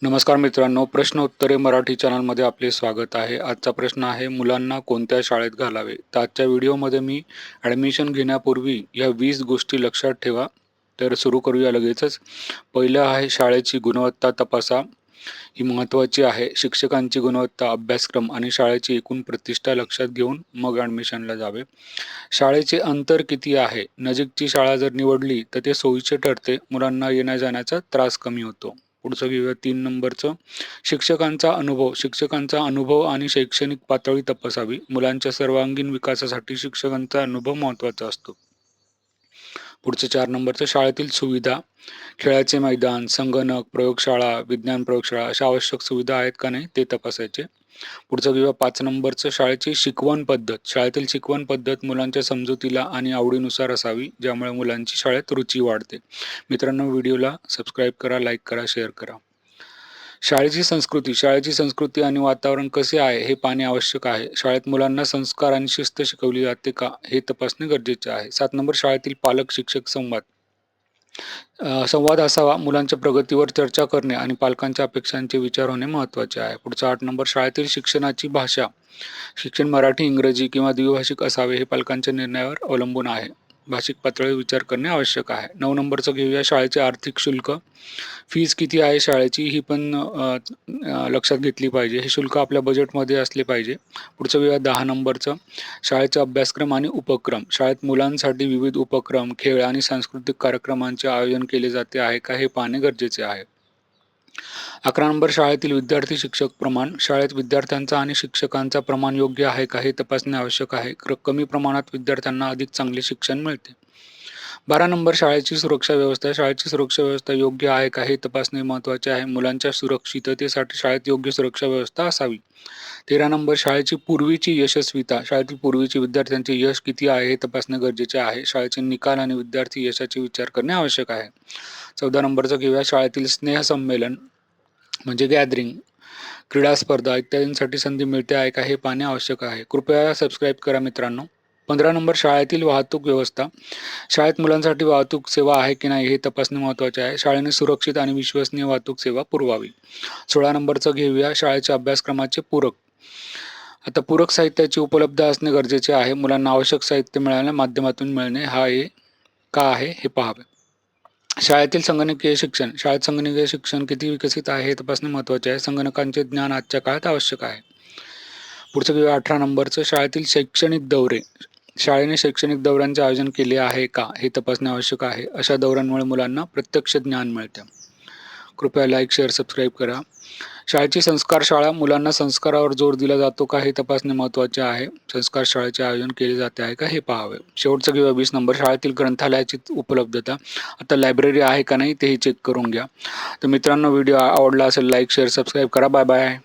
नमस्कार मित्रांनो, प्रश्न उत्तरे मराठी चॅनलमध्ये आपले स्वागत आहे. आजचा प्रश्न आहे, मुलांना कोणत्या शाळेत घालावे? तर आजच्या व्हिडिओमध्ये मी ॲडमिशन घेण्यापूर्वी या 20 गोष्टी लक्षात ठेवा. तर सुरू करूया लगेचच. पहिलं आहे शाळेची गुणवत्ता तपासा. ही महत्त्वाची आहे. शिक्षकांची गुणवत्ता, अभ्यासक्रम आणि शाळेची एकूण प्रतिष्ठा लक्षात घेऊन मग ॲडमिशनला जावे. शाळेचे अंतर किती आहे? नजीकची शाळा जर निवडली तर ते सोयीचे ठरते. मुलांना येण्या-जाण्याचा त्रास कमी होतो. पुढचं घेऊया 3 नंबरचं. शिक्षकांचा अनुभव आणि शैक्षणिक पातळी तपासावी. मुलांच्या सर्वांगीण विकासासाठी शिक्षकांचा अनुभव महत्त्वाचा असतो. पुढचं 4 नंबरचं शाळेतील सुविधा, खेळाचे मैदान, संगणक, प्रयोगशाळा, विज्ञान प्रयोगशाळा अशा आवश्यक सुविधा आहेत का नाही ते तपासायचे. पुढचं घेऊया 5 नंबरचं शाळेची शिकवण पद्धत. शाळेतील शिकवण पद्धत मुलांच्या समजुतीला आणि आवडीनुसार असावी, ज्यामुळे मुलांची शाळेत रुची वाढते. मित्रांनो, व्हिडिओला सबस्क्राईब करा, लाईक करा, शेअर करा. शाळेची संस्कृती आणि वातावरण कसे आहे हे पाहणे आवश्यक आहे. शाळेत मुलांना संस्कार आणि शिस्त शिकवली जाते का हे तपासणे गरजेचे आहे. 7 नंबर शाळेतील पालक शिक्षक संवाद. संवाद असावा. मुलांच्या प्रगतीवर चर्चा करणे आणि पालकांच्या अपेक्षांचे विचार होणे महत्त्वाचे आहे. पुढचा 8 नंबर शाळेतील शिक्षणाची भाषा. शिक्षण मराठी, इंग्रजी किंवा द्विभाषिक असावे हे पालकांच्या निर्णयावर अवलंबून आहे. भाषिक पातळीवर विचार करणे आवश्यक आहे. 9 नंबरचं घेऊया शाळेचे आर्थिक शुल्क. फीज किती आहे शाळेची ही पण लक्षात घेतली पाहिजे. हे शुल्क आपल्या बजेटमध्ये असले पाहिजे. पुढचं घेऊया 10 नंबरचं शाळेचा अभ्यासक्रम आणि उपक्रम. शाळेत मुलांसाठी विविध उपक्रम, खेळ आणि सांस्कृतिक कार्यक्रमांचे आयोजन केले जाते आहे का हे पाहणे गरजेचे आहे. 11 नंबर शाळेतील विद्यार्थी शिक्षक प्रमाण. शाळेत विद्यार्थ्यांचा आणि शिक्षकांचा प्रमाण योग्य आहे का हे तपासणे आवश्यक आहे. कमी प्रमाणात विद्यार्थ्यांना अधिक चांगले शिक्षण मिळते. 12 नंबर शाळेची सुरक्षा व्यवस्था. शाळेची सुरक्षा व्यवस्था योग्य आहे का हे तपासणे महत्त्वाचे आहे. मुलांच्या सुरक्षिततेसाठी शाळेत योग्य सुरक्षा व्यवस्था असावी. 13 नंबर शाळेची पूर्वीची यशस्वीता. शाळेतील पूर्वीची विद्यार्थ्यांचे यश किती आहे हे तपासणे गरजेचे आहे. शाळेचे निकाल आणि विद्यार्थी यशाचे विचार करणे आवश्यक आहे. 14 नंबरचं घेऊया शाळेतील स्नेहसंमेलन म्हणजे गॅदरिंग, क्रीडा स्पर्धा इत्यादींसाठी संधी मिळते आहे का हे पाहणे आवश्यक आहे. कृपया सबस्क्राईब करा मित्रांनो. 15 नंबर शाळेतील वाहतूक व्यवस्था. शाळेत मुलांसाठी वाहतूक सेवा आहे की नाही हे तपासणे महत्त्वाचे आहे. शाळेने सुरक्षित आणि विश्वसनीय वाहतूक सेवा पुरवावी. 16 नंबरचं घेऊया शाळेच्या अभ्यासक्रमाचे पूरक. आता पूरक साहित्याची उपलब्ध असणे गरजेचे आहे. मुलांना आवश्यक साहित्य मिळाल्या माध्यमातून मिळणे का आहे हे पाहावे. शाळेतील संगणकीय शिक्षण. शाळेत संगणकीय शिक्षण किती विकसित आहे हे तपासणे महत्त्वाचे आहे. संगणकांचे ज्ञान आजच्या काळात आवश्यक आहे. पुढचं घेऊया 18 नंबरचं शाळेतील शैक्षणिक दौरे. शाळेने शैक्षणिक दौऱ्यांचे आयोजन केले आहे का हे तपासणे आवश्यक आहे. अशा दौऱ्यांमुळे मुलांना प्रत्यक्ष ज्ञान मिळते. कृपया लाईक, शेअर, सबस्क्राईब करा. शाळेची संस्कार शाळा. मुलांना संस्कारावर जोर दिला जातो का हे तपासणे महत्त्वाचे आहे. संस्कार शाळेचे आयोजन केले जाते आहे का हे पाहावे. शेवटचं घेऊया 20 नंबर शाळेतील ग्रंथालयाची उपलब्धता. आता लायब्ररी आहे का नाही तेही चेक करून घ्या. तर मित्रांनो, व्हिडिओ आवडला असेल लाईक, शेअर, सबस्क्राईब करा. Bye bye.